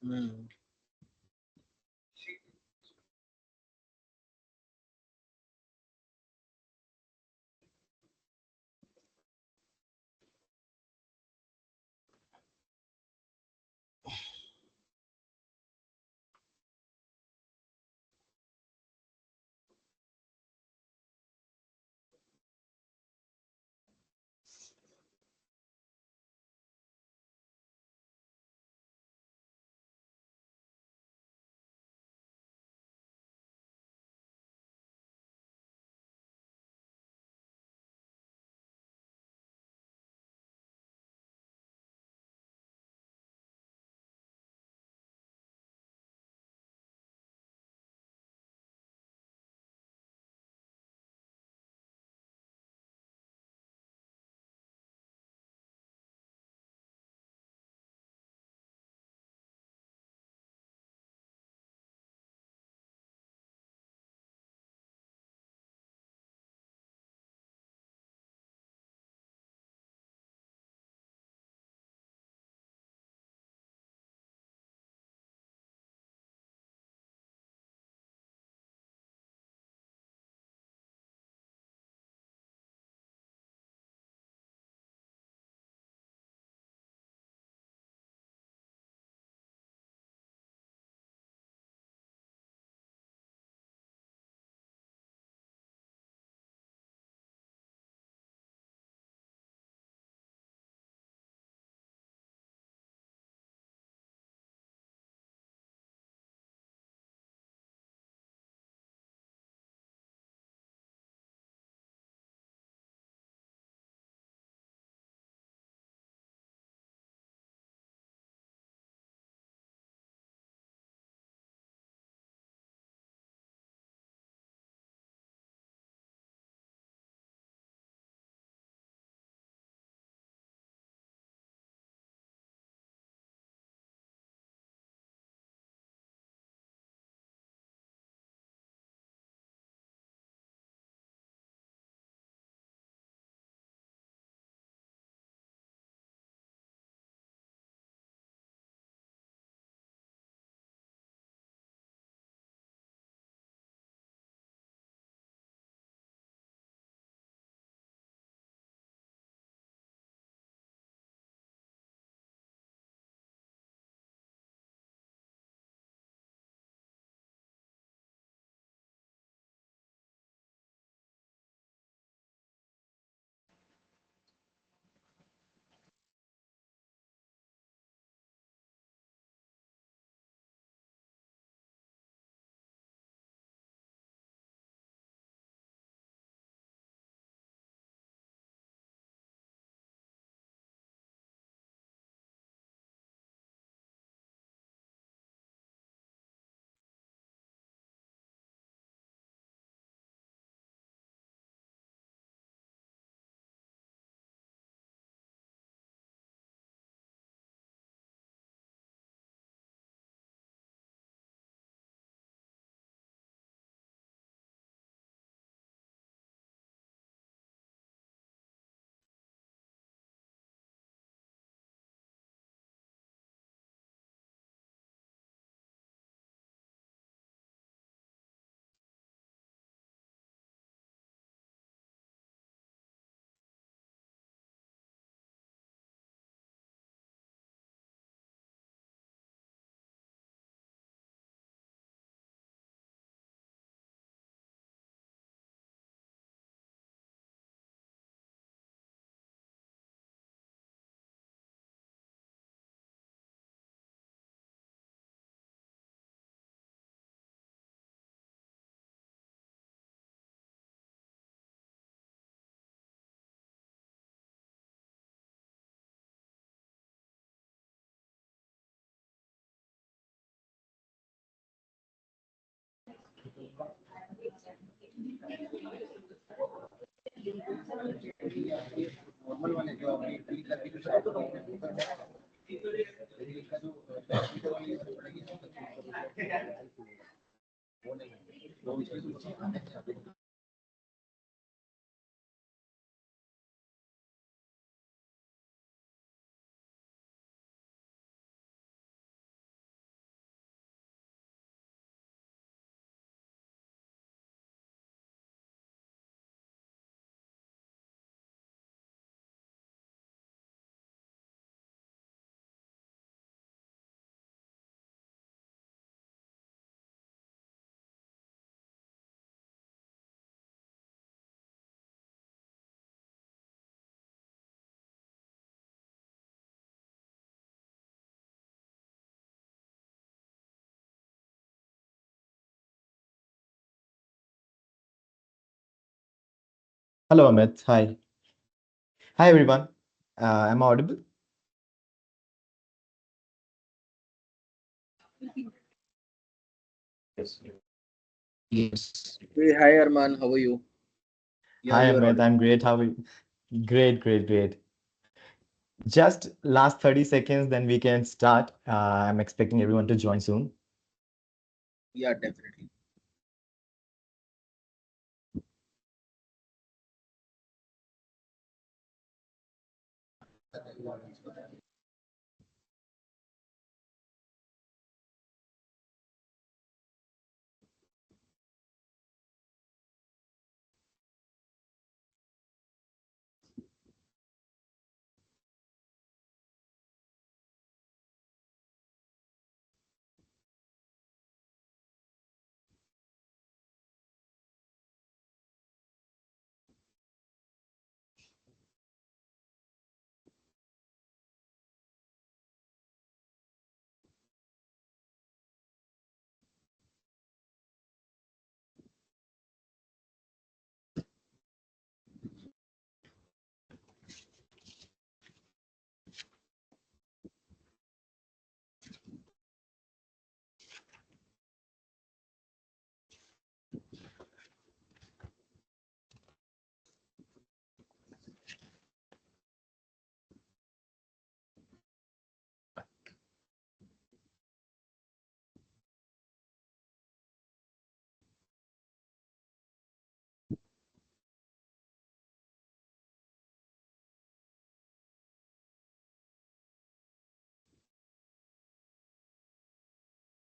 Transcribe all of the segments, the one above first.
Hmm. Normal वाले जो आपने क्लिक करके जो साइड का जो वाली पड़ेगी वो नहीं वो इसमें Hello, Amit. Hi. Hi, everyone. Am I audible? Yes. Hey, hi Arman, how are you? Yeah, Hi, you are Amit. audible. I'm great. How are you? Great, great, great. Just last 30 seconds, then we can start. I'm expecting everyone to join soon. Yeah, definitely.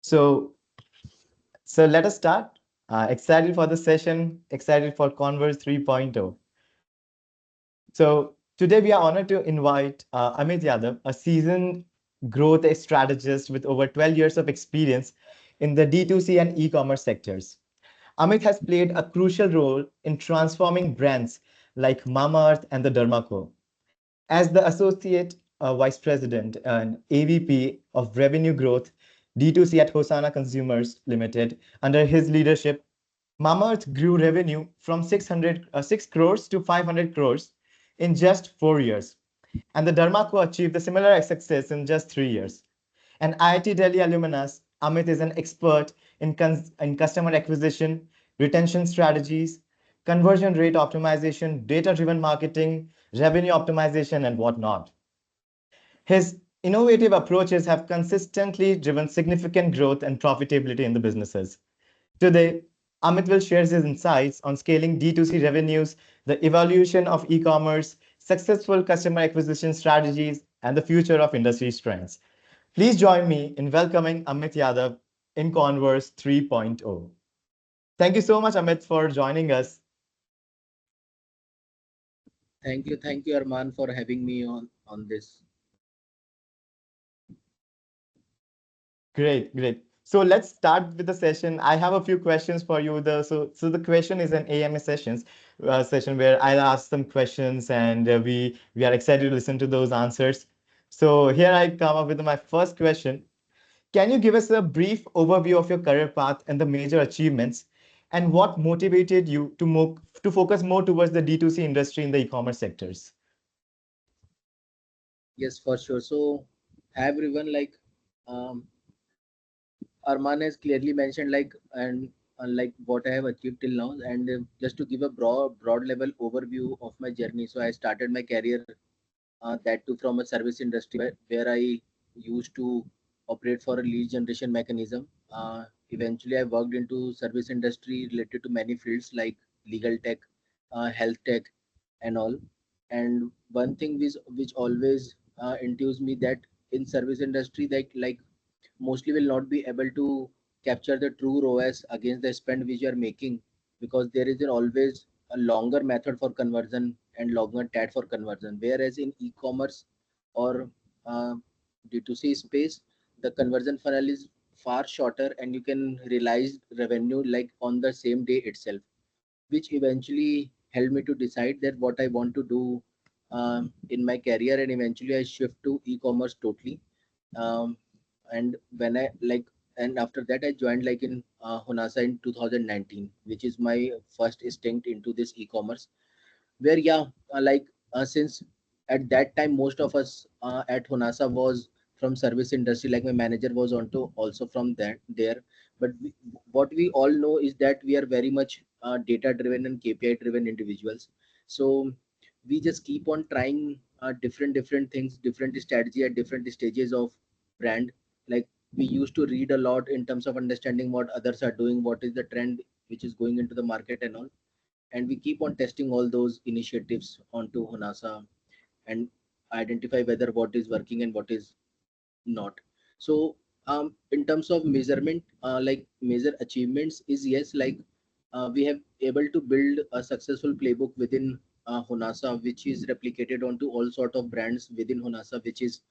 So, so let us start. Excited for the session, excited for Converse 3.0. So, today we are honored to invite Amit Yadav, a seasoned growth strategist with over 12 years of experience in the D2C and e-commerce sectors. Amit has played a crucial role in transforming brands like Mamaearth and the Dermaco. As the Associate Vice President and AVP of Revenue Growth D2C at Hosanna Consumers Limited, under his leadership, Mamaearth grew revenue from 6 crores to 500 crores in just 4 years. And the Dermaco achieved a similar success in just 3 years. An IIT Delhi alumnus, Amit is an expert in customer acquisition, retention strategies, conversion rate optimization, data driven marketing, revenue optimization, and whatnot. His innovative approaches have consistently driven significant growth and profitability in the businesses. Today, Amit will share his insights on scaling D2C revenues, the evolution of e commerce, successful customer acquisition strategies, and the future of industry trends. Please join me in welcoming Amit Yadav in Converse 3.0. Thank you so much, Amit, for joining us. Thank you, Arman, for having me on this. Great, great. So let's start with the session. I have a few questions for you. So the question is an AMA session where I'll ask some questions and we are excited to listen to those answers. So here I come up with my first question. Can you give us a brief overview of your career path and the major achievements, and what motivated you to focus more towards the D2C industry in the e-commerce sectors? Yes, for sure. So, hi everyone, um, Arman has clearly mentioned, like what I have achieved till now, and just to give a broad level overview of my journey. So, I started my career that too from a service industry where I used to operate for a lead generation mechanism. Eventually, I worked into service industry related to many fields like legal tech, health tech, and all. And one thing which always intuits me that in service industry, like mostly will not be able to capture the true ROAS against the spend which you are making, because there is always a longer method for conversion and longer TAT for conversion. Whereas in e-commerce or uh, D2C space, the conversion funnel is far shorter and you can realize revenue like on the same day itself, which eventually helped me to decide that what I want to do in my career, and eventually I shift to e-commerce totally. Um, and when I like, and after that I joined like in Honasa in 2019, which is my first stint into this e-commerce. where yeah, since at that time most of us at Honasa was from service industry, like my manager was also from that there. But what we all know is that we are very much data driven and KPI driven individuals. So we just keep on trying different things, different strategy at different stages of brand. Like we used to read a lot in terms of understanding what others are doing, what is the trend which is going into the market and all, and we keep on testing all those initiatives onto Honasa and identify whether what is working and what is not. So in terms of measurement, like major achievements is yes, like we have able to build a successful playbook within Honasa, which is replicated onto all sort of brands within Honasa, which is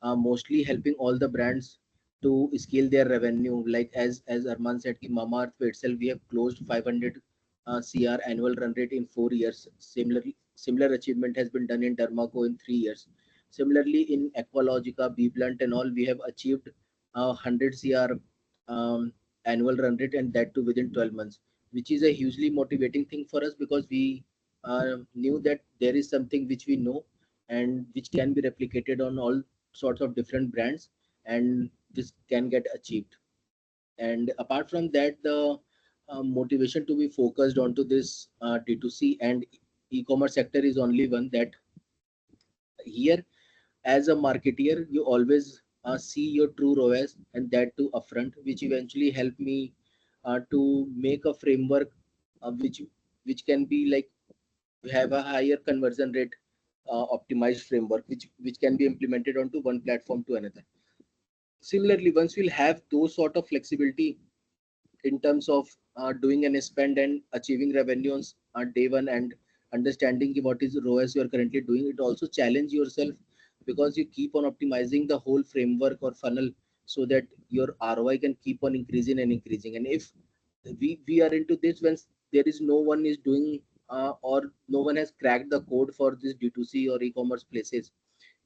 mostly helping all the brands to scale their revenue. Like as Arman said, ki Mamaearth itself we have closed 500 CR annual run rate in 4 years. Similar achievement has been done in Dermaco in 3 years. Similarly, in Aqualogica, B Blunt and all, we have achieved 100 CR annual run rate, and that too within 12 months, which is a hugely motivating thing for us because we knew that there is something which we know and which can be replicated on all sorts of different brands, and this can get achieved. And apart from that, the motivation to be focused onto this D2C and e-commerce sector is only one, that here as a marketeer you always see your true ROAS, and that too upfront, which eventually help me to make a framework which can be like have a higher conversion rate optimized framework which can be implemented onto one platform to another. Similarly, once we'll have those sort of flexibility in terms of doing an spend and achieving revenue on day one, and understanding what is ROAS you are currently doing, it also challenge yourself because you keep on optimizing the whole framework or funnel so that your ROI can keep on increasing and increasing. And if we are into this when there is no one is doing or no one has cracked the code for this D2C or e-commerce places,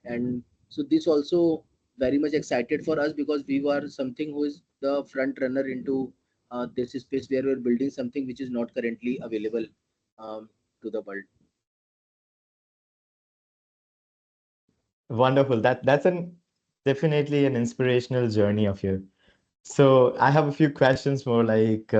and so this also very much excited for us because we were something who is the front runner into this space where we're building something which is not currently available to the world. Wonderful. That's an definitely an inspirational journey of you. So I have a few questions more like,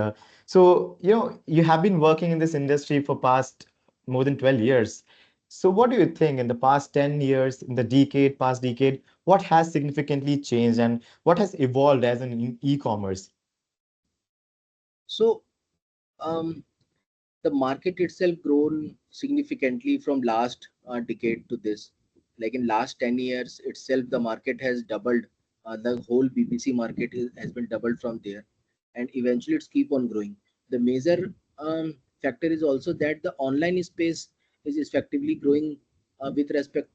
so you have been working in this industry for past more than 12 years. So what do you think in the past 10 years, in the past decade, what has significantly changed and what has evolved as an e-commerce? So um, the market itself grown significantly from last decade to this. Like in last 10 years itself, the market has doubled. The whole BBC market has been doubled from there, and eventually it's keep on growing. The major factor is also that the online space is effectively growing with respect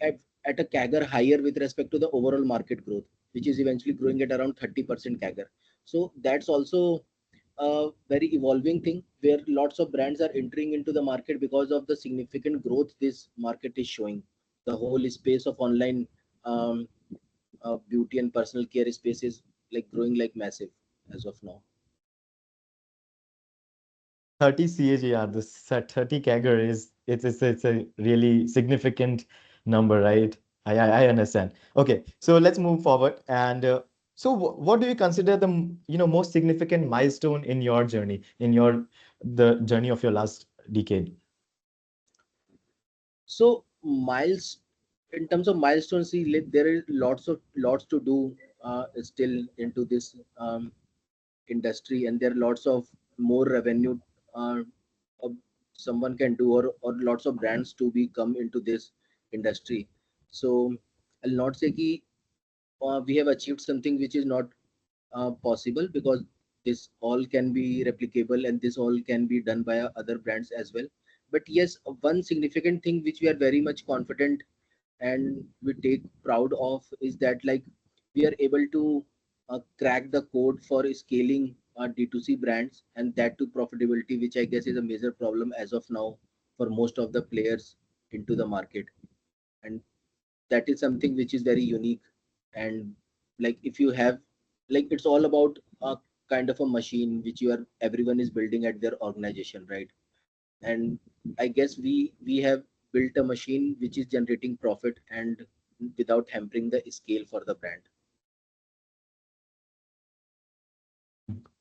at a CAGR higher with respect to the overall market growth, which is eventually growing at around 30% CAGR. So that's also a very evolving thing where lots of brands are entering into the market because of the significant growth this market is showing. The whole space of online um, beauty and personal care space is like growing like massive as of now. 30 CAGR, this 30 CAGR is it's a really significant number, right? I understand. Okay, so let's move forward. And so what do you consider the most significant milestone in your journey, in the journey of your last decade? So miles in terms of milestones, see, there is lots to do still into this industry, and there are lots of more revenue uh, uh, someone can do, or lots of brands to be come into this industry. So I'll not say ki, we have achieved something which is not possible, because this all can be replicable and this all can be done by other brands as well. But yes, one significant thing which we are very much confident and we take proud of is that like we are able to crack the code for scaling D2C brands, and that to profitability, which I guess is a major problem as of now for most of the players into the market. And that is something which is very unique. And like if you have, like it's all about a kind of a machine which you are everyone is building at their organization, right? And I guess we have built a machine which is generating profit and without hampering the scale for the brand.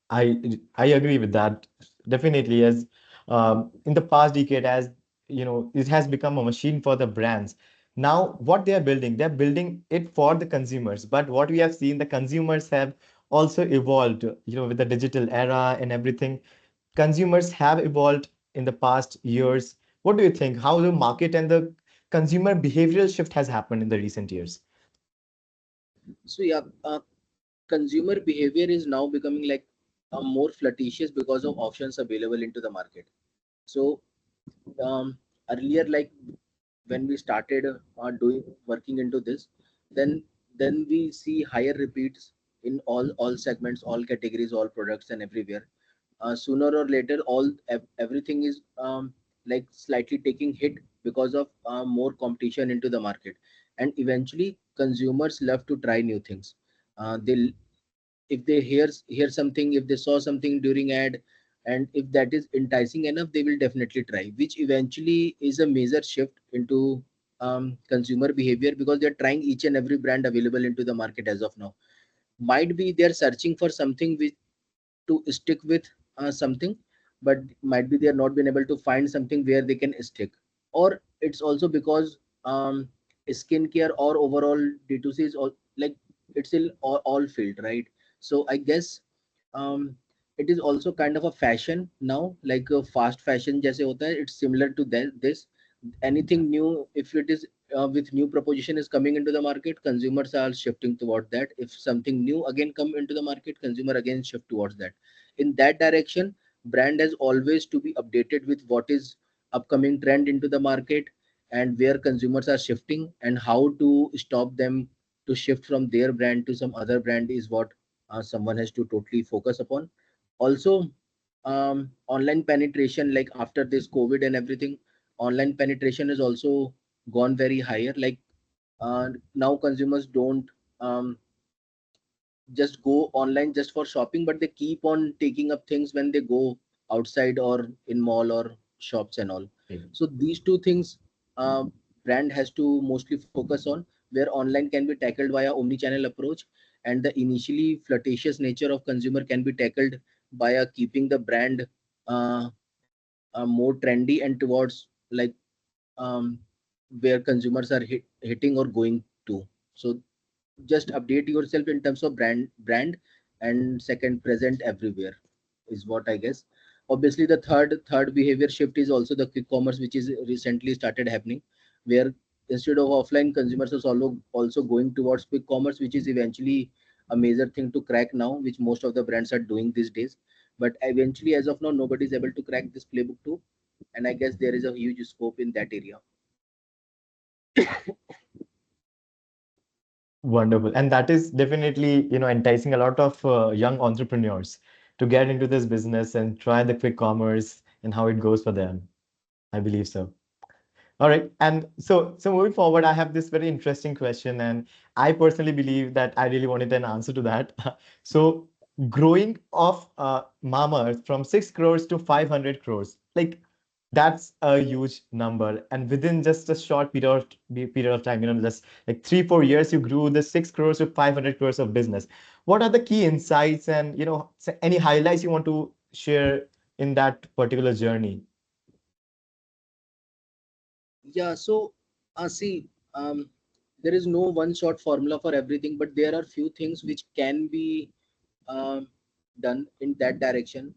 I agree with that. Definitely, as in the past decade, as it has become a machine for the brands. Now, what they are building, they're building it for the consumers. But what we have seen, the consumers have also evolved, with the digital era and everything. Consumers have evolved in the past years. What do you think? How the market and the consumer behavioral shift has happened in the recent years? So yeah, consumer behavior is now becoming like more flirtatious because of options available into the market. So earlier, like when we started doing working into this, then we see higher repeats in all segments, all categories, all products, and everywhere. Sooner or later, everything is like slightly taking hit because of more competition into the market, and eventually consumers love to try new things. They, if they hear something, if they saw something during ad, and if that is enticing enough, they will definitely try, which eventually is a major shift into consumer behavior, because they're trying each and every brand available into the market as of now. Might be they're searching for something which to stick with something, but might be they are not been able to find something where they can stick. Or it's also because skincare or overall D2C is all like it's in all field, right? So I guess um, it is also kind of a fashion now, like a fast fashion jaise hota hai, it's similar to that. This anything new, if it is with new proposition is coming into the market, consumers are shifting toward that. If something new again come into the market, consumer again shift towards that. In that direction, brand has always to be updated with what is upcoming trend into the market, and where consumers are shifting, and how to stop them to shift from their brand to some other brand is what someone has to totally focus upon. Also, online penetration, like after this COVID and everything, online penetration has also gone very higher. Like now consumers don't um, just go online just for shopping, but they keep on taking up things when they go outside or in mall or shops and all. So these two things uh, brand has to mostly focus on, where online can be tackled via omni-channel approach, and the initially flirtatious nature of consumer can be tackled by keeping the brand uh, more trendy and towards like um, where consumers are hitting or going to. So just update yourself in terms of brand, and second, present everywhere is what I guess. Obviously the third behavior shift is also the quick commerce, which is recently started happening, where instead of offline, consumers are also going towards quick commerce, which is eventually a major thing to crack now, which most of the brands are doing these days. But eventually, as of now, nobody is able to crack this playbook too, and I guess there is a huge scope in that area. Wonderful. And that is definitely, enticing a lot of young entrepreneurs to get into this business and try the quick commerce and how it goes for them. I believe so. All right. And so moving forward, I have this very interesting question, and I personally believe that I really wanted an answer to that. So growing of Mama from 6 crores to 500 crores, like that's a huge number. And within just a short period of time, just like 3-4 years, you grew the 6 crores to 500 crores of business. What are the key insights and, any highlights you want to share in that particular journey? Yeah, so see, there is no one shot formula for everything, but there are few things which can be um, done in that direction,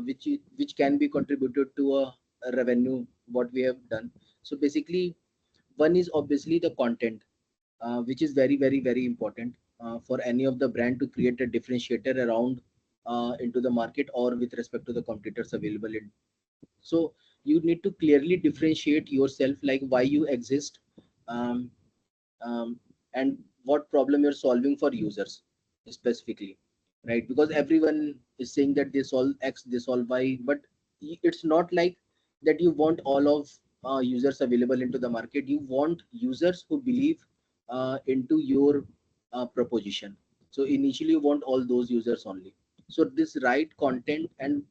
which can be contributed to a revenue what we have done. So basically, one is obviously the content, which is very important for any of the brand to create a differentiator around into the market or with respect to the competitors available in. So you need to clearly differentiate yourself, like why you exist, um, um, and what problem you're solving for users specifically, right? Because everyone is saying that they solve X, they solve Y, but it's not like that you want all of users available into the market. You want users who believe into your proposition. So initially you want all those users only. So this right content, and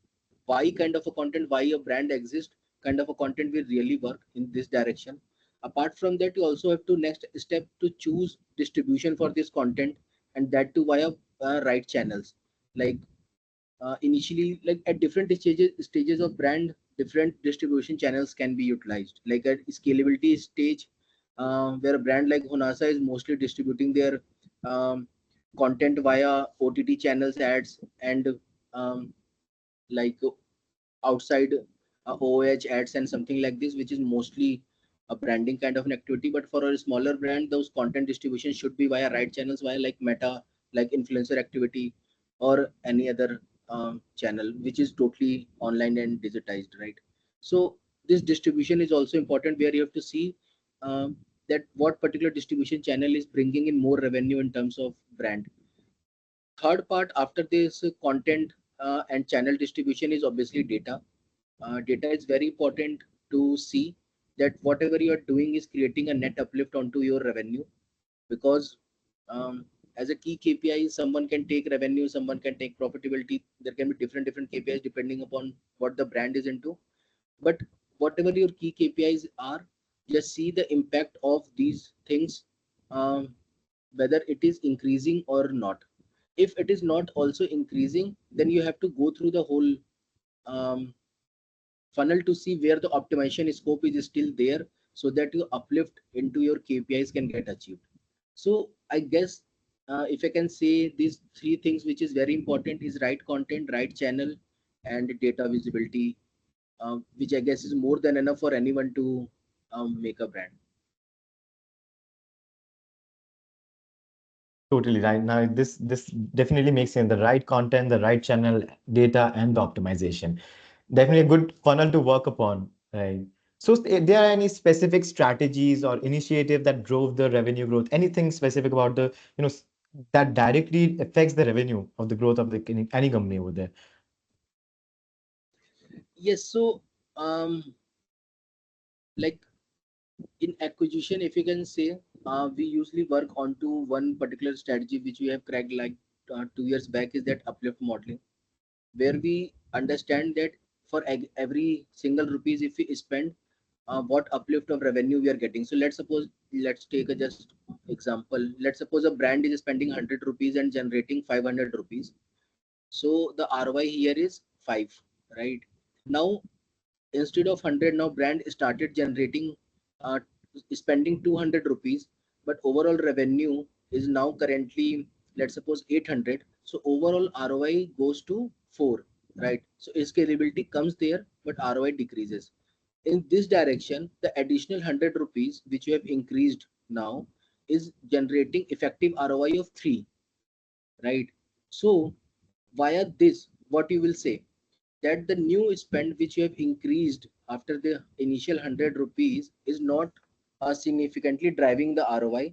why kind of a content, why a brand exists, kind of a content will really work in this direction. Apart from that, you also have to next step to choose distribution for this content, and that too via right channels. Like initially, like at different stages of brand, different distribution channels can be utilized. Like at scalability stage, where a brand like Honasa is mostly distributing their um, content via OTT channels, ads, and um, like outside OOH ads and something like this, which is mostly a branding kind of an activity. But for a smaller brand, those content distribution should be via right channels, via like Meta, like influencer activity, or any other channel, which is totally online and digitized, right? So this distribution is also important, where you have to see um, that what particular distribution channel is bringing in more revenue in terms of brand. Third part after this content and channel distribution is obviously data. Data is very important to see that whatever you are doing is creating a net uplift onto your revenue, because um, as a key KPI, someone can take revenue, someone can take profitability. There can be different KPIs depending upon what the brand is into. But whatever your key KPIs are, just see the impact of these things, um, whether it is increasing or not. If it is not also increasing, then you have to go through the whole um, funnel to see where the optimization scope is still there, so that your uplift into your KPIs can get achieved. So I guess if I can say these three things, which is very important, is right content, right channel, and data visibility, which I guess is more than enough for anyone to make a brand. Totally right. Now, this definitely makes sense. The right content, the right channel, data, and the optimization. Definitely a good funnel to work upon, right? So, there are any specific strategies or initiative that drove the revenue growth? Anything specific about the, that directly affects the revenue of the growth of the any company over there? Yes, so like in acquisition, if you can say, we usually work onto one particular strategy which we have cracked like 2 years back, is that uplift modeling, where we understand that for every single rupees if we spend, what uplift of revenue we are getting. So let's take a just example. Let's suppose a brand is spending 100 rupees and generating 500 rupees. So the ROI here is 5, right? Now instead of 100, now brand started generating uh, spending 200 rupees, but overall revenue is now currently, let's suppose, 800. So overall ROI goes to 4, right? So scalability comes there, but ROI decreases. In this direction, the additional 100 rupees which you have increased now is generating effective ROI of 3, right? So via this, what you will say, that the new spend which you have increased after the initial 100 rupees is not significantly driving the ROI.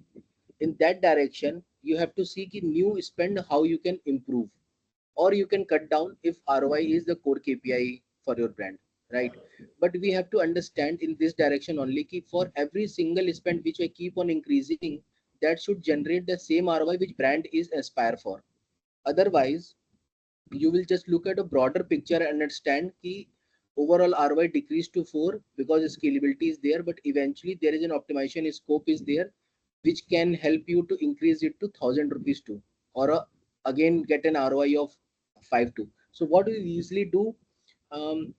In that direction, you have to seek a new spend how you can improve, or you can cut down if ROI is the core KPI for your brand, right? But we have to understand in this direction only, keep for every single spend which I keep on increasing, that should generate the same ROI which brand is aspire for. Otherwise, you will just look at a broader picture and understand ki overall ROI decreased to 4 because scalability is there, but eventually there is an optimization scope is there, which can help you to increase it to 1,000 rupees too, or again get an ROI of 5 too. So what we usually do, um,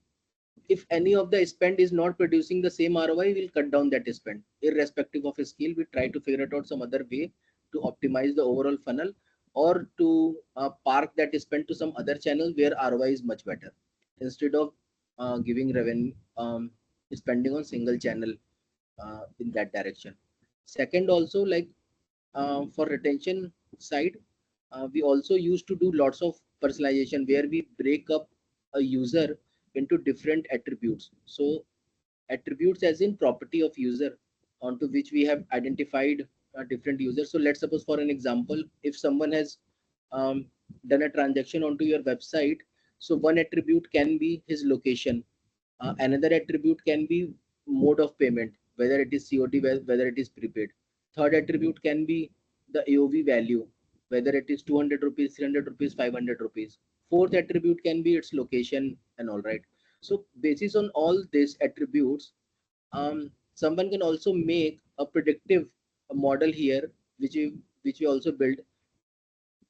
if any of the spend is not producing the same ROI, we'll cut down that spend. Irrespective of a skill, we try to figure it out some other way to optimize the overall funnel, or to park that spend to some other channel where ROI is much better, instead of giving revenue spending on single channel in that direction. Second, also like for retention side, we also used to do lots of personalization, where we break up a user into different attributes. So attributes as in property of user, onto which we have identified different users. So let's suppose, for an example, if someone has um, done a transaction onto your website, so one attribute can be his location, another attribute can be mode of payment, whether it is COD, whether it is prepaid. Third attribute can be the AOV value, whether it is 200 rupees, 300 rupees, 500 rupees. Fourth attribute can be its location and all, right. So basis on all these attributes, someone can also make a predictive model here, which we also build.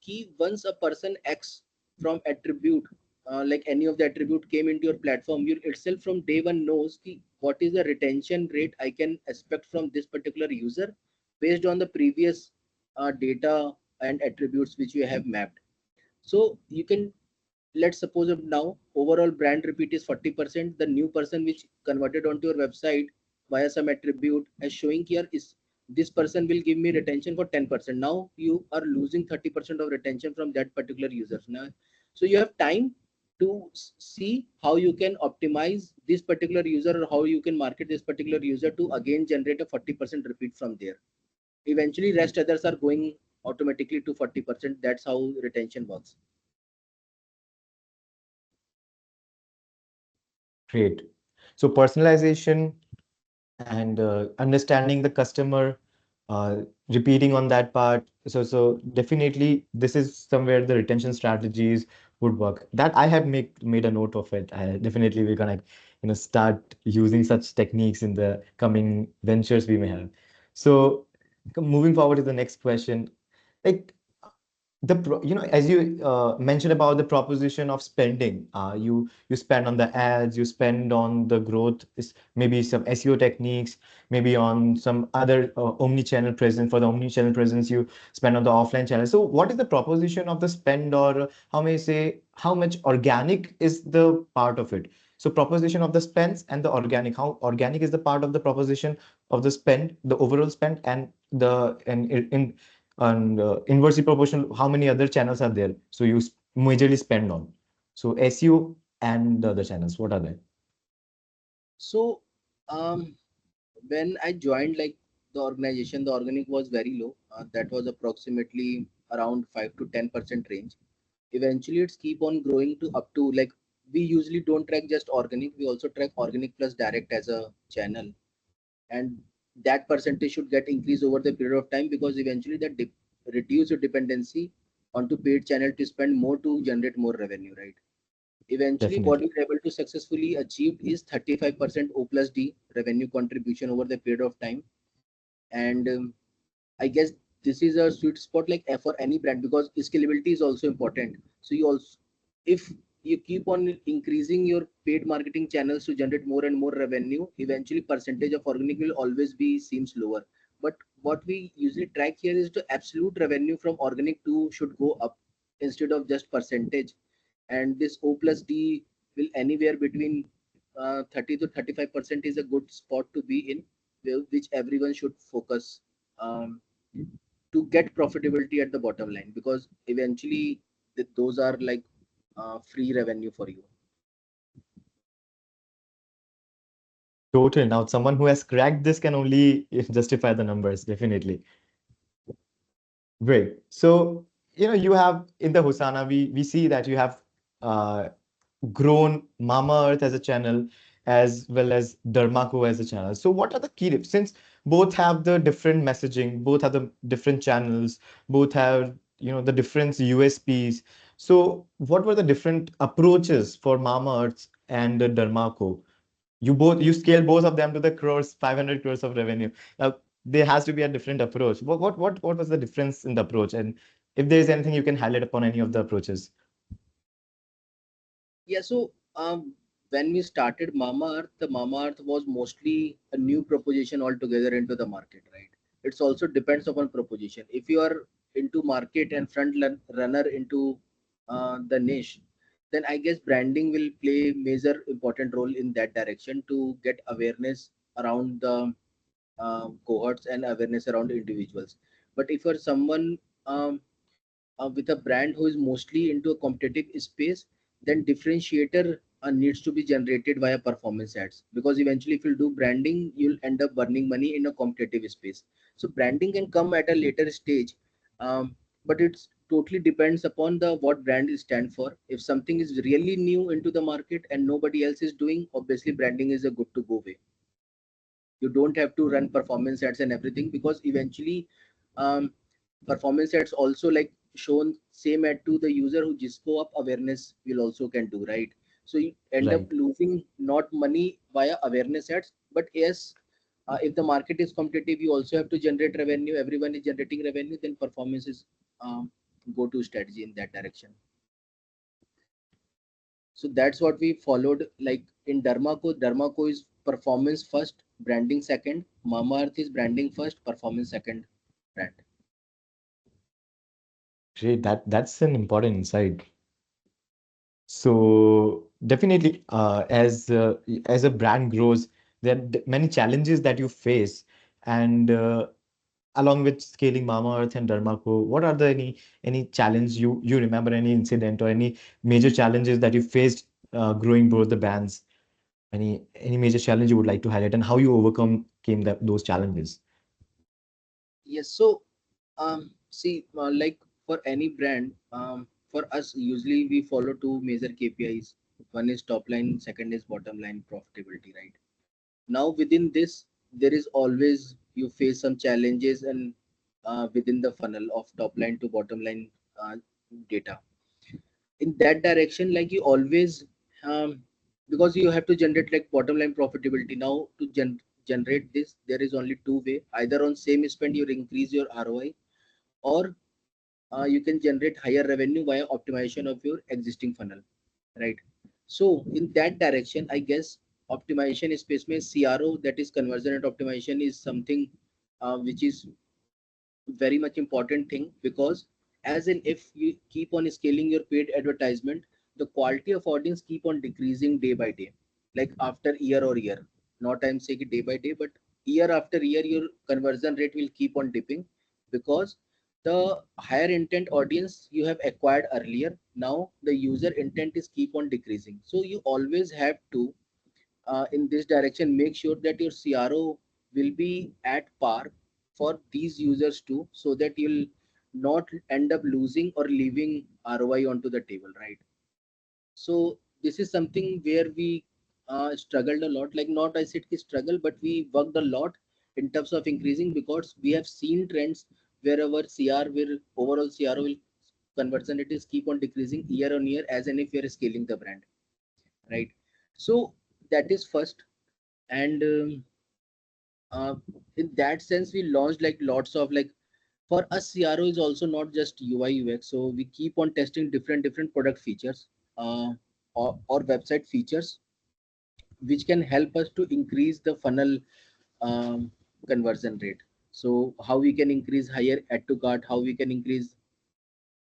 Key once a person X from attribute, like any of the attribute came into your platform, you itself from day one knows what is the retention rate I can expect from this particular user based on the previous data and attributes which you have mapped. So you can, let's suppose of now overall brand repeat is 40%. The new person which converted onto your website via some attribute as showing here is this person will give me retention for 10%. Now you are losing 30% of retention from that particular user now. So you have time to see how you can optimize this particular user or how you can market this particular user to again generate a 40% repeat from there. Eventually rest others are going automatically to 40%. That's how retention works. Great. So personalization and understanding the customer, repeating on that part. So definitely this is somewhere the retention strategies would work. That I have made a note of it. I definitely we're gonna start using such techniques in the coming ventures we may have. So moving forward to the next question, like as you mentioned about the proposition of spending, you spend on the ads, you spend on the growth, is maybe some SEO techniques, maybe on some other omni-channel presence. For the omni-channel presence, you spend on the offline channel. So what is the proposition of the spend, or how may I say, how much organic is the part of it? So proposition of the spends and the organic, how organic is the part of the proposition of the spend, the overall spend, and the and inversely proportional, how many other channels are there? So you majorly spend on. So SEO and the other channels, what are they? So when I joined like the organization, the organic was very low. That was approximately around 5 to 10% range. Eventually, it's keep on growing to up to like, we usually don't track just organic. We also track organic plus direct as a channel, and that percentage should get increased over the period of time because eventually that reduce your dependency onto paid channel to spend more to generate more revenue, right? Eventually, what Definitely. we're able to successfully achieve is 35% O+D revenue contribution over the period of time. And I guess this is a sweet spot like for any brand because scalability is also important. So you also, if you keep on increasing your paid marketing channels to generate more and more revenue, eventually percentage of organic will always be seems lower. But what we usually track here is the absolute revenue from organic to should go up instead of just percentage. And this O+D will anywhere between 30 to 35% is a good spot to be in, which everyone should focus to get profitability at the bottom line because eventually those are like free revenue for you. Total. Now, someone who has cracked this can only justify the numbers, definitely. Great. So, you have in the Hosana, we see that you have uh, grown Mama Earth as a channel as well as Dermaco as a channel. So what are the key tips? Since both have the different messaging, both have the different channels, both have, the different USPs. So what were the different approaches for Mama Earth and the Dermaco? You scale both of them to the crores, 500 crores of revenue. Now there has to be a different approach. What was the difference in the approach? And if there is anything you can highlight upon any of the approaches? Yeah, so when we started Mama Earth, the Mama Earth was mostly a new proposition altogether into the market, right? It's also depends upon proposition. If you are into market and runner into the niche, then I guess branding will play major important role in that direction to get awareness around the cohorts and awareness around individuals. But if you're someone with a brand who is mostly into a competitive space, then differentiator needs to be generated via performance ads because eventually if you do branding, you'll end up burning money in a competitive space. So branding can come at a later stage, but it's totally depends upon the what brand is stand for. If something is really new into the market and nobody else is doing, obviously branding is a good to go way. You don't have to run performance ads and everything because eventually performance ads also like shown same ad to the user who just go up awareness will also can do, right? So you end up Right. losing not money via awareness ads, but yes, if the market is competitive, you also have to generate revenue. Everyone is generating revenue, then performance is um, go to strategy in that direction. So that's what we followed. Like in Dermaco is performance first, branding second. Mamaearth is branding first, performance second brand. Great. That's an important insight. So definitely, as a brand grows, there are many challenges that you face, and along with scaling Mamaearth and Dermaco, what are the any challenge you remember, any incident or any major challenges that you faced growing both the brands? Any major challenge you would like to highlight, and how you overcome came those challenges? Yes. So see, like for any brand, for us usually we follow two major KPIs. One is top line, second is bottom line profitability, right? Now within this, there is always you face some challenges and within the funnel of top line to bottom line data. In that direction, like you always because you have to generate like bottom line profitability. Now to generate this, there is only two way: either on same spend you increase your ROI, or you can generate higher revenue via optimization of your existing funnel, right? So in that direction, I guess optimization space में CRO, that is conversion rate optimization, is something which is very much important thing, because as in if you keep on scaling your paid advertisement, the quality of audience keep on decreasing day by day, like after year or year. Not I'm saying day by day, but year after year your conversion rate will keep on dipping, because the higher intent audience you have acquired earlier, now the user intent is keep on decreasing. So you always have to in this direction make sure that your CRO will be at par for these users too, so that you'll not end up losing or leaving ROI onto the table, right? So this is something where we struggled a lot. Like not I said ki struggle, but we worked a lot in terms of increasing, because we have seen trends where our CR will overall CRO will conversion rate is keep on decreasing year on year, as and if we are scaling the brand, right? So that is first. And uh, in that sense we launched like lots of like, for us CRO is also not just UI UX, so we keep on testing different product features uh, or website features which can help us to increase the funnel um, conversion rate. So how we can increase higher add to cart, how we can increase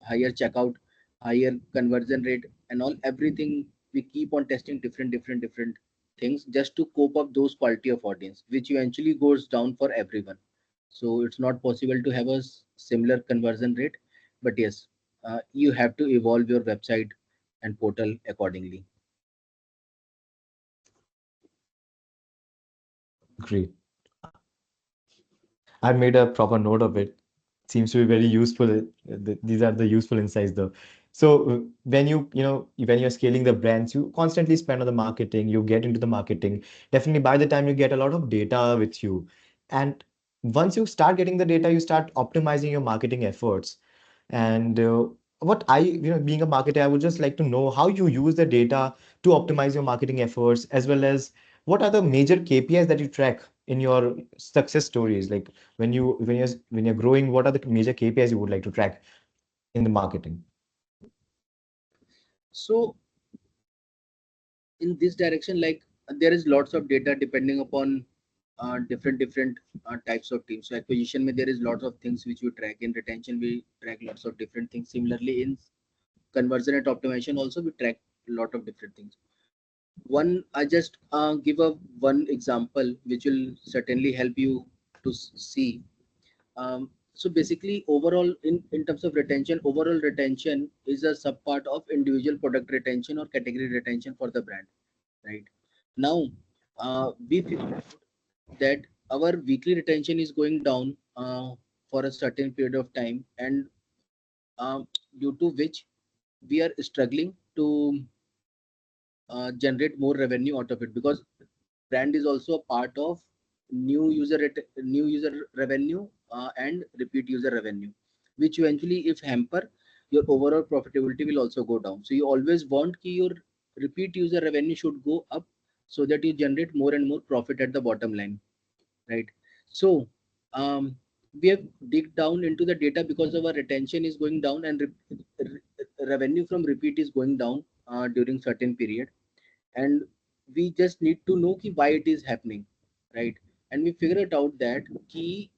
higher checkout, higher conversion rate, and all everything. We keep on testing different things just to cope up those quality of audience, which eventually goes down for everyone. So it's not possible to have a similar conversion rate, but yes, you have to evolve your website and portal accordingly. Great. I made a proper note of it. Seems to be very useful. These are the useful insights, though. So when when you're scaling the brands, you constantly spend on the marketing. You get into the marketing. Definitely, by the time you get a lot of data with you, and once you start getting the data, you start optimizing your marketing efforts. And what being a marketer, I would just like to know how you use the data to optimize your marketing efforts, as well as what are the major KPIs that you track in your success stories. Like when you're growing, what are the major KPIs you would like to track in the marketing? So in this direction, like there is lots of data depending upon different types of teams. So acquisition mein there is lots of things which we track. In retention we track lots of different things. Similarly in conversion and optimization also we track a lot of different things. One I just give a one example which will certainly help you to see. So basically overall in terms of retention, overall retention is a sub part of individual product retention or category retention for the brand, right? Now we figured out that our weekly retention is going down for a certain period of time, and due to which we are struggling to generate more revenue out of it, because brand is also a part of new user revenue and repeat user revenue, which eventually if hamper your overall profitability will also go down. So you always want ki your repeat user revenue should go up so that you generate more and more profit at the bottom line, right? So um, we have dig down into the data because our retention is going down and revenue from repeat is going down during certain period, and we just need to know ki why it is happening, right? And we figure it out that key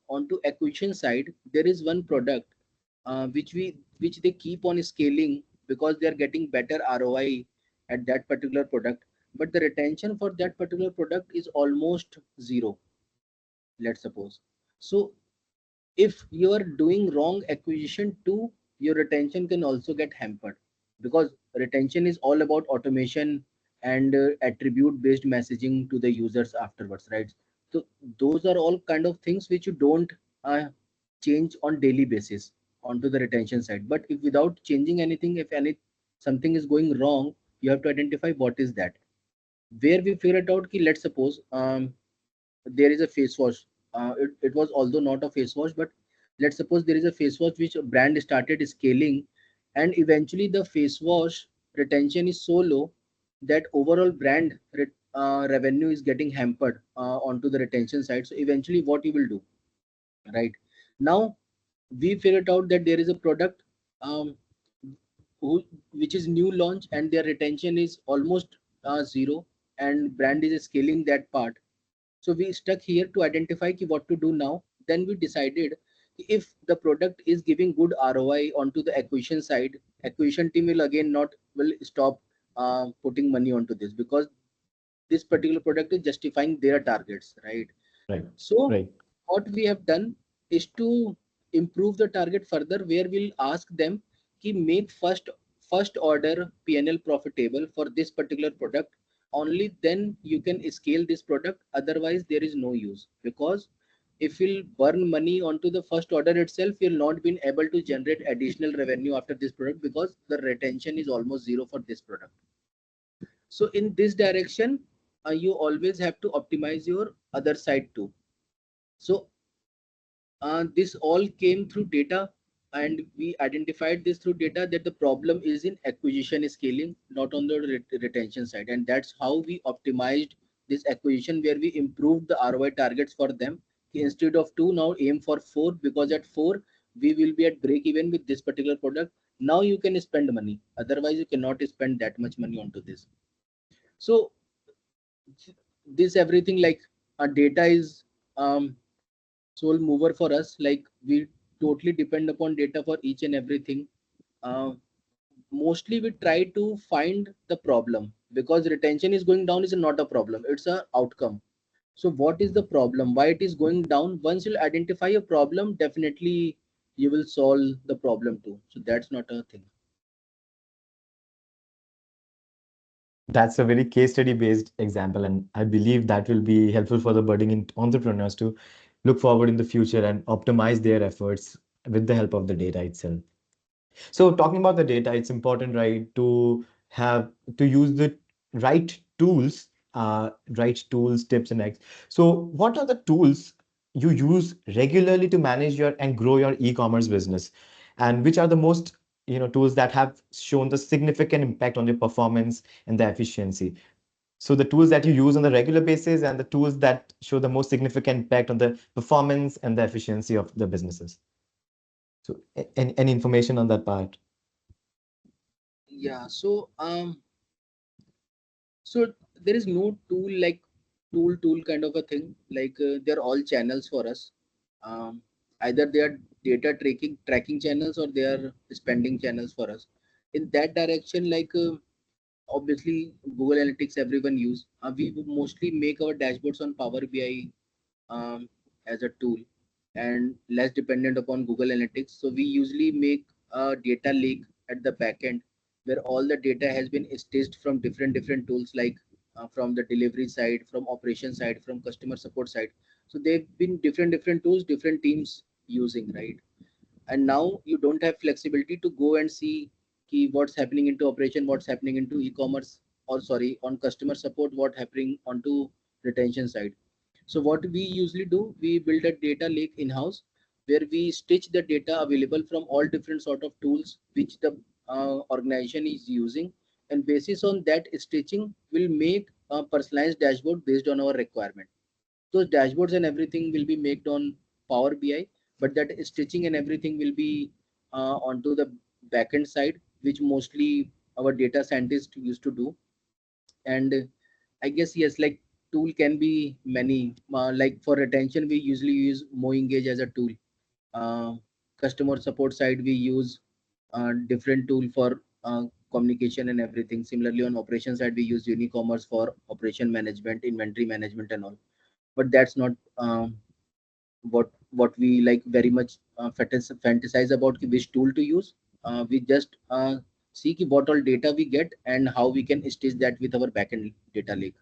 onto acquisition side there is one product which they keep on scaling because they are getting better ROI at that particular product, but the retention for that particular product is almost zero, let's suppose. So if you are doing wrong acquisition too, your retention can also get hampered, because retention is all about automation and attribute based messaging to the users afterwards, right? So those are all kind of things which you don't uh, change on daily basis onto the retention side, but if without changing anything, if any something is going wrong, you have to identify what is that, where we figure it out ki, let's suppose there is a face wash. It was although not a face wash, but let's suppose there is a face wash which a brand started scaling, and eventually the face wash retention is so low that overall brand revenue is getting hampered onto the retention side. So eventually, what you will do, right? Now we figured out that there is a product um, who, which is new launch and their retention is almost zero, and brand is scaling that part. So we stuck here to identify ki what to do now. Then we decided if the product is giving good ROI onto the acquisition side, acquisition team will again not will stop putting money onto this, because this particular product is justifying their targets, right? Right. So Right. what we have done is to improve the target further, where we'll ask them to make first order PNL profitable for this particular product. Only then you can scale this product. Otherwise, there is no use, because if you'll burn money onto the first order itself, you'll not been able to generate additional revenue after this product, because the retention is almost zero for this product. So in this direction, you always have to optimize your other side too. So this all came through data, and we identified this through data that the problem is in acquisition scaling, not on the retention side, and that's how we optimized this acquisition, where we improved the ROI targets for them. Instead of 2, now aim for 4, because at 4 we will be at break even with this particular product. Now you can spend money, otherwise you cannot spend that much money onto this. So this everything like data is sole mover for us. Like we totally depend upon data for each and everything. uh, Mostly we try to find the problem, because retention is going down is not a problem, it's a outcome. So what is the problem, why it is going down? Once you identify a problem, definitely you will solve the problem too. So that's not a thing. That's a very case study based example, and I believe that will be helpful for the budding entrepreneurs to look forward in the future and optimize their efforts with the help of the data itself. So talking about the data, it's important, right, to have to use the right tools, tips and X. So what are the tools you use regularly to manage your and grow your e-commerce business? And which are the most, tools that have shown the significant impact on your performance and the efficiency? So the tools that you use on the regular basis and the tools that show the most significant impact on the performance and the efficiency of the businesses. So any information on that part? Yeah, so so there is no tool like tool kind of a thing. Like they're all channels for us. um, Either they are data tracking channels, or they are spending channels for us. In that direction, like obviously Google Analytics everyone use. We mostly make our dashboards on Power BI as a tool, and less dependent upon Google Analytics. So we usually make a data lake at the backend, where all the data has been stitched from different tools, like from the delivery side, from operation side, from customer support side. So they've been different tools, different teams using, right? And now you don't have flexibility to go and see key what's happening into operation, what's happening into e-commerce, or sorry, on customer support, what happening onto retention side. So what we usually do, we build a data lake in-house, where we stitch the data available from all different sort of tools which the organization is using, and basis on that stitching will make a personalized dashboard based on our requirement. Those dashboards and everything will be made on Power BI, but that stitching and everything will be onto the backend side, which mostly our data scientists used to do. And I guess yes, like tool can be many. Like for retention, we usually use MoEngage as a tool. uh, Customer support side we use different tool for communication and everything. Similarly on operation side we use unicommerce for operation management, inventory management and all. But that's not what we like very much fantasize about ki which tool to use. We just see ki what all data we get and how we can stitch that with our backend data lake.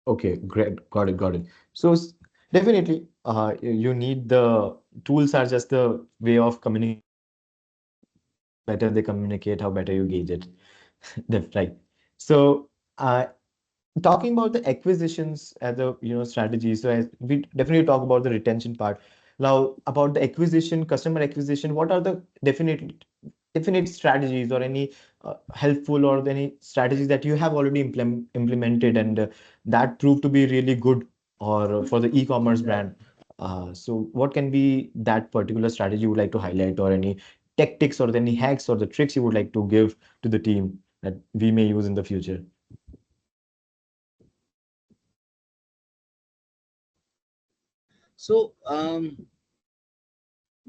Okay, great. Got it, got it. So definitely, you need the tools are just the way of communicating. How better they communicate, how better you gauge it. That's right. So, talking about the acquisitions as a strategy. So, as we definitely talk about the retention part. Now, about the acquisition, customer acquisition, what are the definite strategies or any helpful or any strategies that you have already implemented and that proved to be really good or for the e-commerce brand. So what can be that particular strategy you would like to highlight or any tactics or any hacks or the tricks you would like to give to the team that we may use in the future? So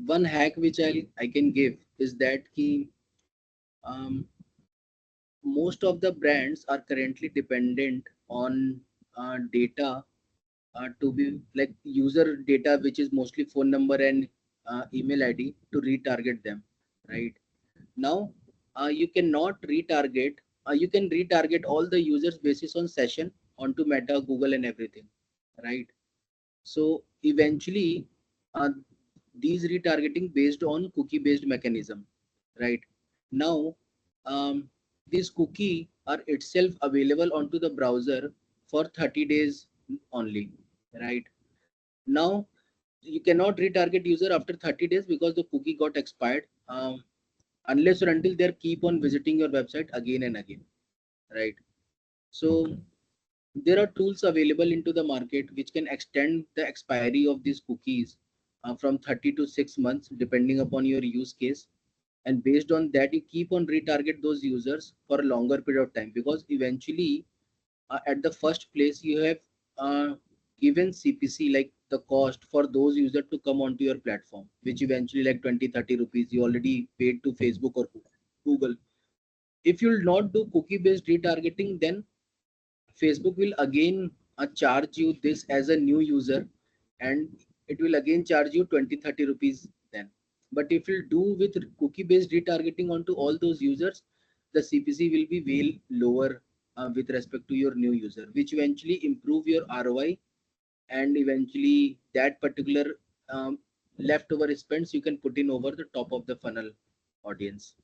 one hack which I can give is that ki, um, most of the brands are currently dependent on data to be like user data, which is mostly phone number and email ID to retarget them. Right now, you cannot retarget. You can retarget all the users basis on session onto Meta, Google, and everything. Right. So eventually, uh, these retargeting based on cookie based mechanism. Right now, these cookie are itself available onto the browser for 30 days only. Right now, you cannot retarget user after 30 days because the cookie got expired, unless or until they keep on visiting your website again and again. Right. So Okay. there are tools available into the market which can extend the expiry of these cookies from 30 to 6 months depending upon your use case. And based on that you keep on retarget those users for a longer period of time, because eventually at the first place you have uh, given CPC, like the cost for those users to come onto your platform, which eventually like 20-30 rupees you already paid to Facebook or Google. If you'll not do cookie based retargeting, then Facebook will again charge you this as a new user, and it will again charge you 20-30 rupees then. But if you do with cookie based retargeting onto all those users, the CPC will be way lower with respect to your new user, which eventually improve your ROI, and eventually that particular um, leftover spends you can put in over the top of the funnel audience.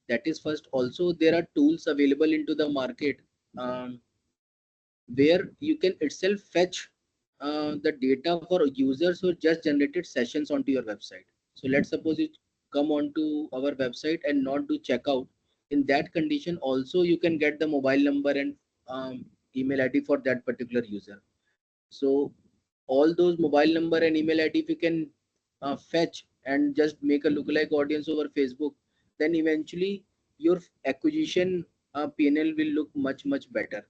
That is first. Also, there are tools available into the market where you can itself fetch the data for users who just generated sessions onto your website. So let's suppose you come onto our website and not do checkout. In that condition, also you can get the mobile number and email ID for that particular user. So all those mobile number and email ID, if you can fetch and just make a lookalike audience over Facebook, then eventually your acquisition PNL will look much better,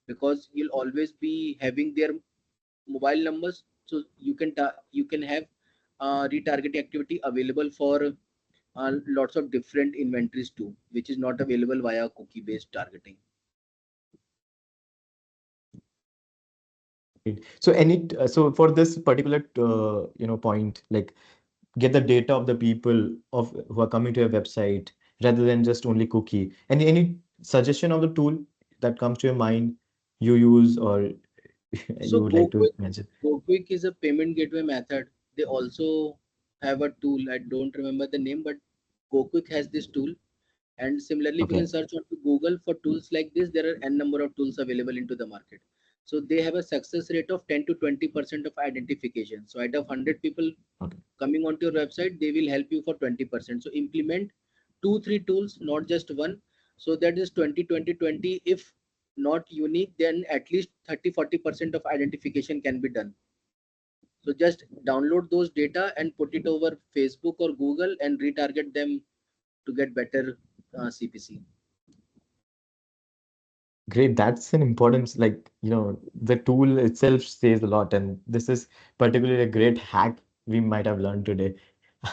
because you'll always be having their mobile numbers, so you can have retargeting activity available for lots of different inventories too, which is not available via cookie based targeting. Right. So so for this particular point, like get the data of the people of who are coming to your website rather than just only cookie. Any suggestion of the tool that comes to your mind you use or So you would like to mention? GoQuick is a payment gateway method. They also have a tool. I don't remember the name, but GoQuick has this tool. And similarly, if you can Okay. search on Google for tools like this, there are n number of tools available into the market. So they have a success rate of 10 to 20% of identification. So out of 100 people Okay. coming onto your website, they will help you for 20%. So implement two three tools, not just one. So that is 20 20 20. If not unique, then at least 30 40% of identification can be done. So just download those data and put it over Facebook or Google and retarget them to get better CPC. Great. That's an importance, like, the tool itself says a lot. And this is particularly a great hack we might have learned today.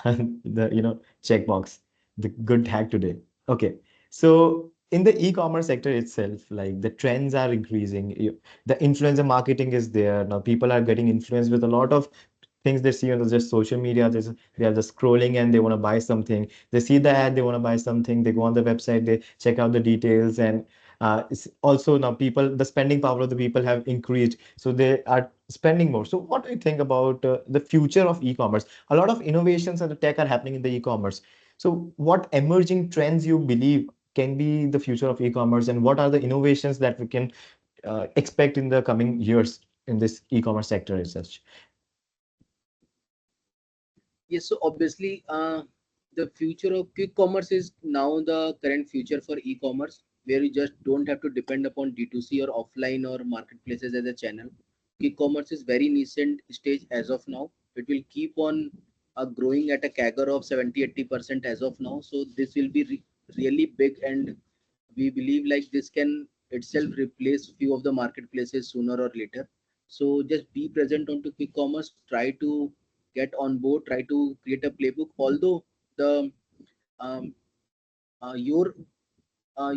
The, checkbox, the good hack today. Okay. So in the e-commerce sector itself, like the trends are increasing. The influencer marketing is there. Now people are getting influenced with a lot of things they see on just social media. They are just scrolling and they want to buy something. They see the ad, they want to buy something. They go on the website, they check out the details, and it's also now people, the spending power of the people have increased, so they are spending more. So what do you think about the future of e-commerce? A lot of innovations and the tech are happening in the e-commerce. So what emerging trends you believe can be the future of e-commerce, and what are the innovations that we can expect in the coming years in this e-commerce sector as such? Yes, so obviously, the future of quick commerce is now the current future for e-commerce, where you just don't have to depend upon D2C or offline or marketplaces as a channel. Quick commerce is very nascent stage as of now. It will keep on growing at a CAGR of 70 80% as of now. So this will be really big, and we believe like this can itself replace few of the marketplaces sooner or later. So just be present onto quick commerce, try to get on board, try to create a playbook. Although the um, your uh,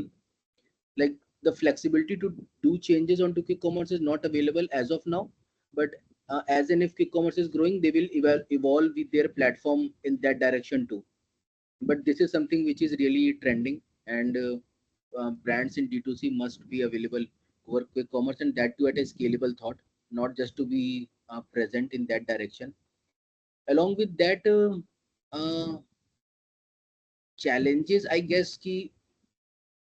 like the flexibility to do changes onto quick commerce is not available as of now, but as and if quick commerce is growing, they will evolve with their platform in that direction too. But this is something which is really trending, and brands in D2C must be available over quick commerce, and that too at a scalable thought, not just to be present in that direction. Along with that, challenges, I guess, ki,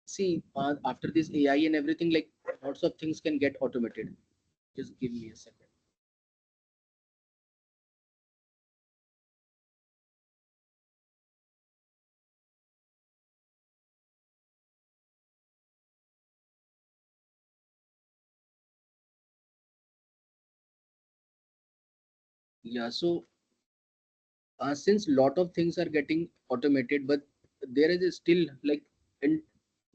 see, after this AI and everything, like lots of things can get automated. Just give me a second. Yeah, so since lot of things are getting automated, but there is still like, and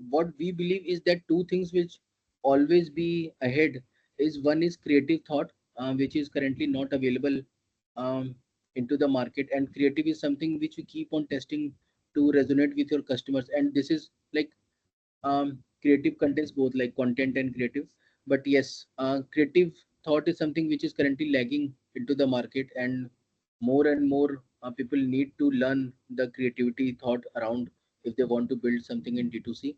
what we believe is that two things which always be ahead is one is creative thought, which is currently not available um, into the market, and creative is something which we keep on testing to resonate with your customers, and this is like creative contains both like content and creative. But yes, creative thought is something which is currently lagging into the market, and more and more people need to learn the creativity thought around if they want to build something in D2C.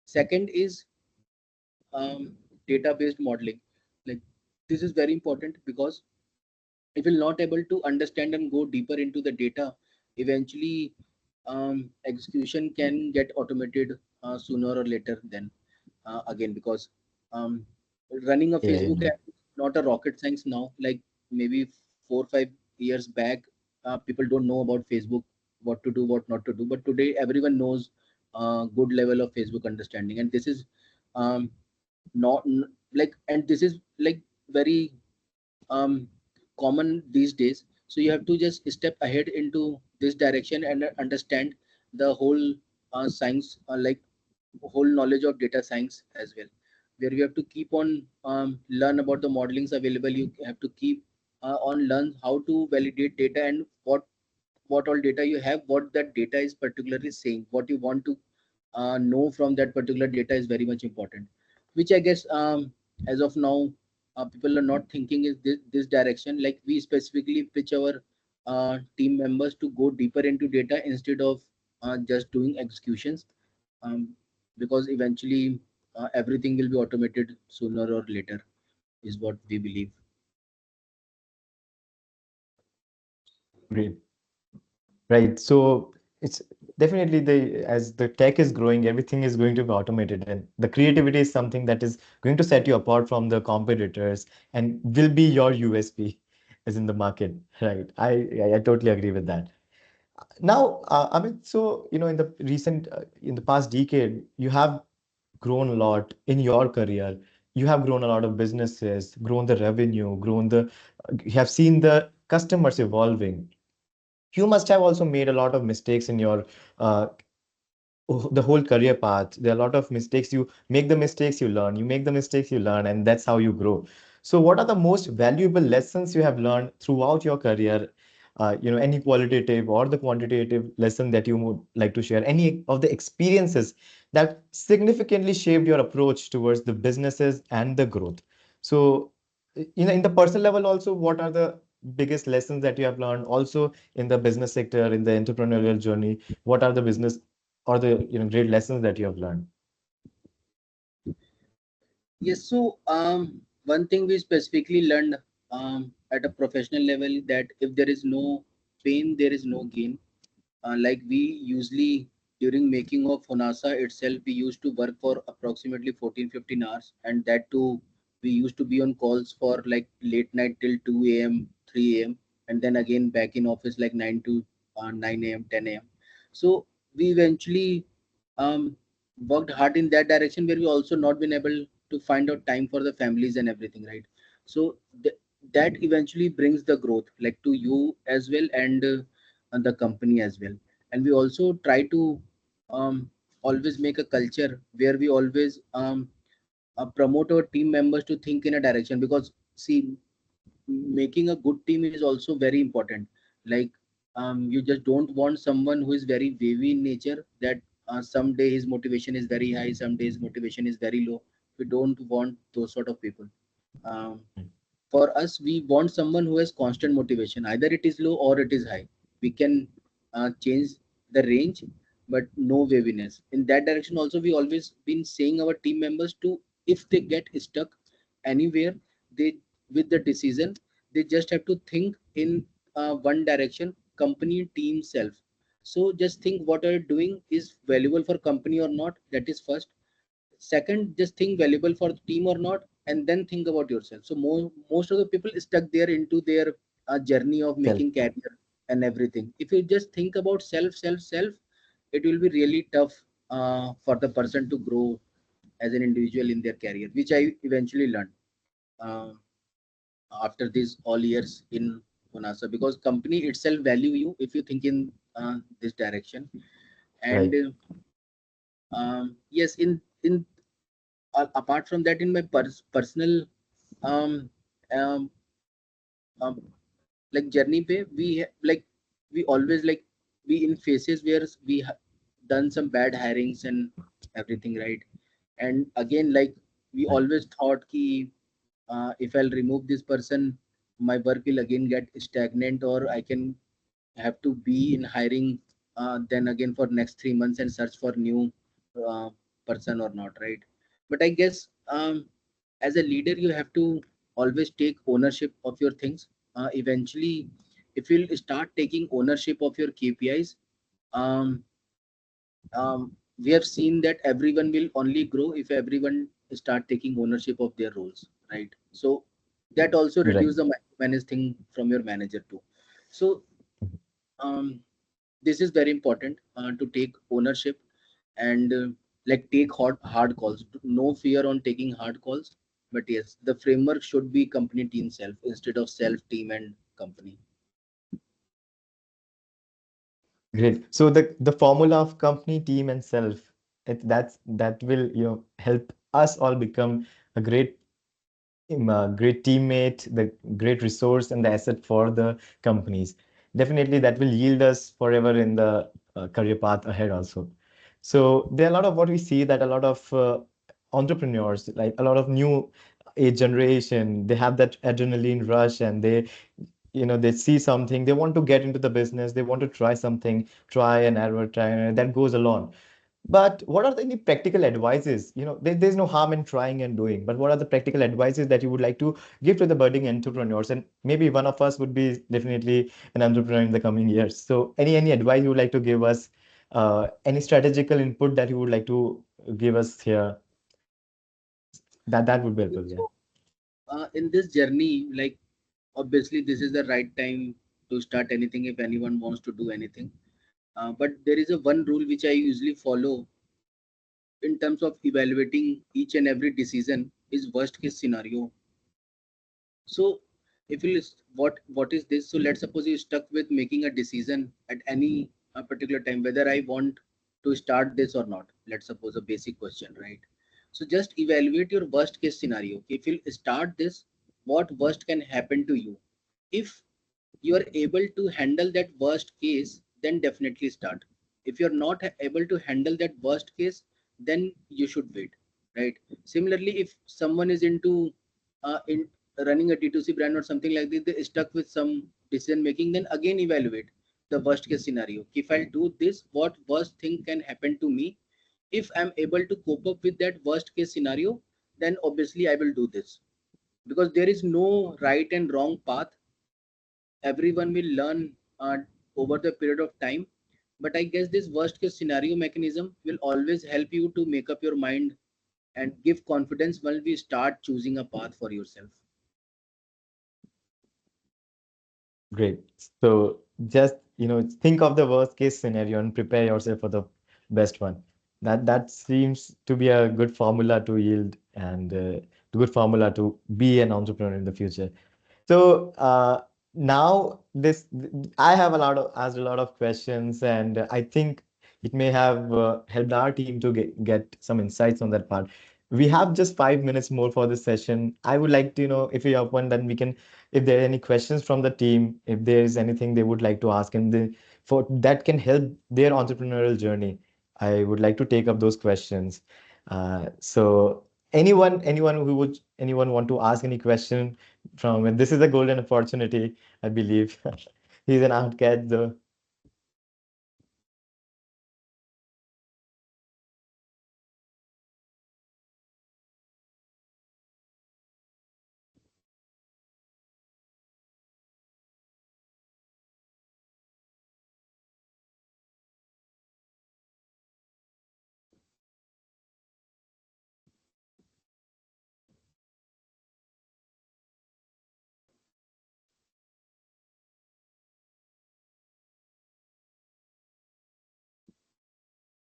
Second is data based modeling. Like this is very important because if you're not able to understand and go deeper into the data, eventually execution can get automated sooner or later then again, because um, running a Yeah, Facebook ad is not a rocket science now. Like maybe 4 5 years back, people don't know about Facebook, what to do, what not to do. But today, everyone knows good level of Facebook understanding, and this is um, not like, and this is like very um, common these days. So you have to just step ahead into this direction and understand the whole science, like whole knowledge of data science as well, where you have to keep on learn about the modelings available. You have to keep on learn how to validate data, and what all data you have, what that data is particularly saying, what you want to know from that particular data is very much important, which I guess as of now people are not thinking is this direction. Like we specifically pitch our team members to go deeper into data instead of just doing executions, um, because eventually everything will be automated sooner or later is what we believe. great. Right. So it's definitely as the tech is growing, everything is going to be automated, and the creativity is something that is going to set you apart from the competitors and will be your USP as in the market. Right. I totally agree with that. Now, Amit, so in the in the past decade, you have grown a lot in your career. You have grown a lot of businesses, grown the revenue, you have seen the customers evolving. You must have also made a lot of mistakes in your uh, the whole career path. There are a lot of mistakes. You make the mistakes, you learn. You make the mistakes, you learn, and that's how you grow. So, what are the most valuable lessons you have learned throughout your career? Any qualitative or the quantitative lesson that you would like to share? Any of the experiences that significantly shaped your approach towards the businesses and the growth. So, in the personal level, also, what are the biggest lessons that you have learned? Also, in the business sector, in the entrepreneurial journey, what are the business or the great lessons that you have learned? Yes, so one thing we specifically learned at a professional level, that if there is no pain, there is no gain. Like we usually, during making of Honasa itself, we used to work for approximately 14-15 hours, and that too we used to be on calls for like late night till 2 a.m., 3 a.m., and then again back in office like 9 to 9 a.m., 10 a.m. So we eventually um, worked hard in that direction, where we also not been able to find out time for the families and everything, right? So that eventually brings the growth, like to you as well, and the company as well. And we also try to um, always make a culture where we always promote our team members to think in a direction, because see, making a good team is also very important. Like you just don't want someone who is very wavy in nature, that some day his motivation is very high, some days motivation is very low. We don't want those sort of people. um, for us, we want someone who has constant motivation, either it is low or it is high. We can change the range, but no waviness in that direction. Also, we always been saying our team members to, if they get stuck anywhere, they, with the decision, they just have to think in one direction: company, team, self. So just think what are you doing is valuable for company or not, that is first. Second, just think valuable for the team or not, and then think about yourself. So most of the people stuck there into their journey of Self. making career and everything. If you just think about self, it will be really tough for the person to grow as an individual in their career, which I eventually learned uh, after these all years in Honasa, because company itself value you if you think in this direction. And Right. yes, in apart from that, in my personal um, um, um like journey pay, like we always like be in phases where we done some bad hirings and everything, right? And again, like we Right. always thought ki if I'll remove this person, my work will again get stagnant, or I can have to be in hiring then again for next 3 months and search for new uh, person or not, right? But I guess as a leader, you have to always take ownership of your things. Eventually, if you'll start taking ownership of your KPIs, um, we have seen that everyone will only grow if everyone start taking ownership of their roles, right? So that also Right. reduce the manage thing from your manager too. So um, this is very important to take ownership, and like take hard calls. No fear on taking hard calls, but yes, the framework should be company, team, self, instead of self, team, and company. Great. So the formula of company, team, and self, that will help us all become a great teammate, the great resource and the asset for the companies. Definitely, that will yield us forever in the career path ahead also. So there are a lot of what we see, that a lot of entrepreneurs, like a lot of new age generation, they have that adrenaline rush, and they see something, they want to get into the business, they want to try something, try and error, try and error, that goes along. But what are any practical advices? There's no harm in trying and doing, but what are the practical advices that you would like to give to the budding entrepreneurs? And maybe one of us would be definitely an entrepreneur in the coming years. So any advice you would like to give us, any strategical input that you would like to give us here, that would be helpful. Yeah. So in this journey, like obviously this is the right time to start anything if anyone wants to do anything. But there is a one rule which I usually follow in terms of evaluating each and every decision is worst case scenario. So if you list what is this? So let's suppose you're stuck with making a decision at any particular time whether I want to start this or not. Let's suppose a basic question, right? So just evaluate your worst case scenario. If you start this, what worst can happen to you? If you are able to handle that worst case, then definitely start. If you're not able to handle that worst case, then you should wait, right? Similarly, if someone is into in running a D2C brand or something like this, they're stuck with some decision making, then again evaluate the worst case scenario. If I do this, what worst thing can happen to me? If I'm able to cope up with that worst case scenario, then obviously I will do this, because there is no right and wrong path. Everyone will learn over the period of time. But I guess this worst case scenario mechanism will always help you to make up your mind and give confidence when we start choosing a path for yourself. Great. So just, think of the worst case scenario and prepare yourself for the best one. That seems to be a good formula to yield and good formula to be an entrepreneur in the future. So now I have asked a lot of questions, and I think it may have helped our team to get some insights on that part. We have just 5 minutes more for this session. I would like to, if you have one, then we can, if there are any questions from the team, if there is anything they would like to ask, and for that can help their entrepreneurial journey, I would like to take up those questions. So anyone want to ask any question from it? This is a golden opportunity, I believe. He's an outcast, though.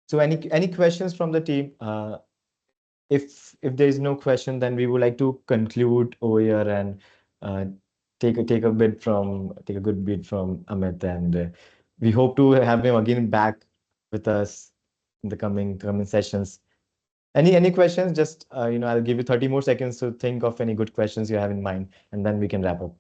So any questions from the team? If there is no question, then we would like to conclude over here and uh, take a good bit from Amit, and we hope to have him again back with us in the coming sessions. Any questions? Just I'll give you 30 more seconds to think of any good questions you have in mind, and then we can wrap up.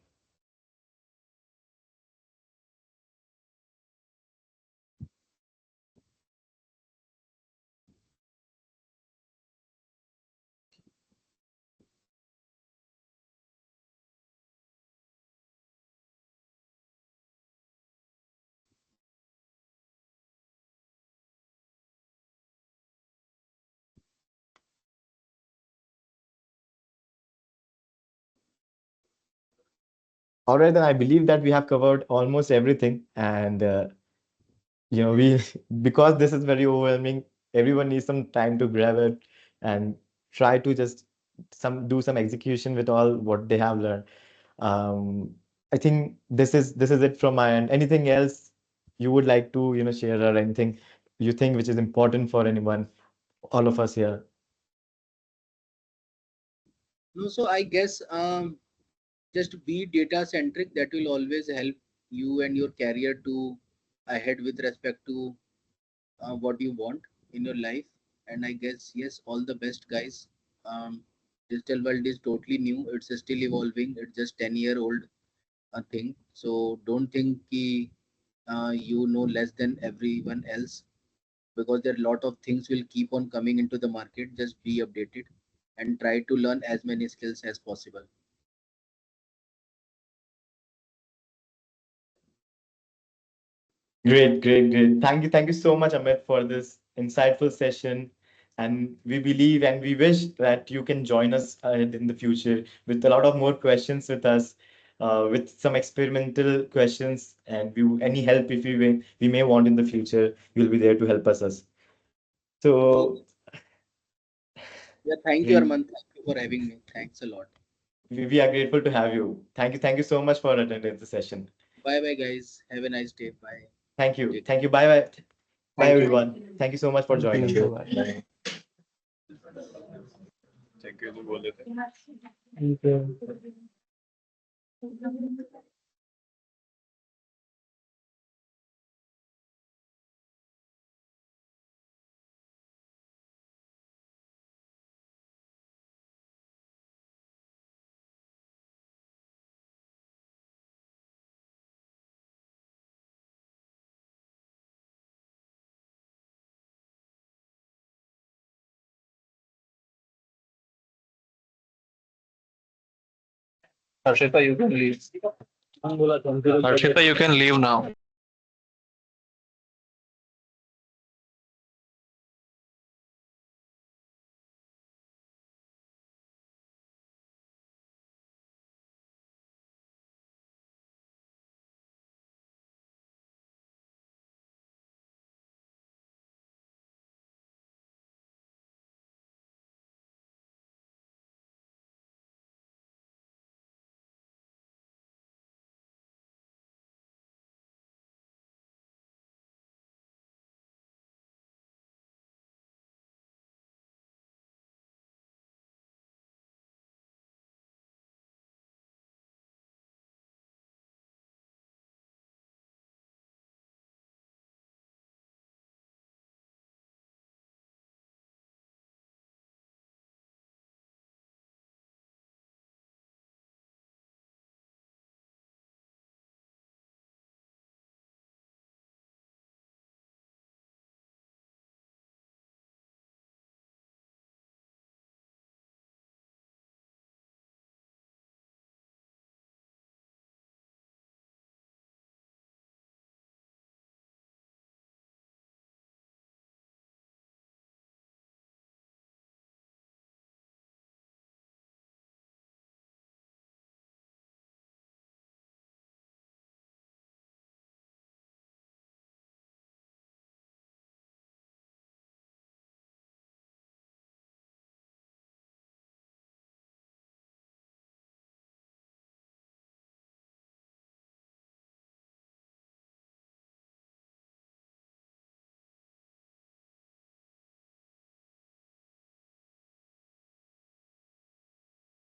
All right, then I believe that we have covered almost everything, and we because this is very overwhelming, everyone needs some time to grab it and try to just some execution with all what they have learned. um I think this is it from my end. Anything else you would like to share, or anything you think which is important for anyone, all of us here? No, so I guess just be data centric. That will always help you and your career to ahead with respect to what you want in your life. And I guess yes, all the best, guys. Digital world is totally new. It's still evolving. It's just 10-year old thing. So don't think ki, you know less than everyone else, because there are a lot of things will keep on coming into the market. Just be updated and try to learn as many skills as possible. Great, great, great. Thank you so much, Amit, for this insightful session. And we believe and we wish that you can join us in the future with a lot of more questions with us, with some experimental questions, and any help if we may want in the future, you'll be there to help us. So Okay. Yeah, thank you, we, Arman. Thank you for having me. Thanks a lot. we are grateful to have you. Thank you so much for attending the session. Bye bye, guys. Have a nice day. Bye. Thank you. Thank you. Bye bye. Bye, Thank you. everyone. Thank you so much for Thank joining. you. Bye-bye. Thank you. Harshita, you can leave. Harshita, you can leave now.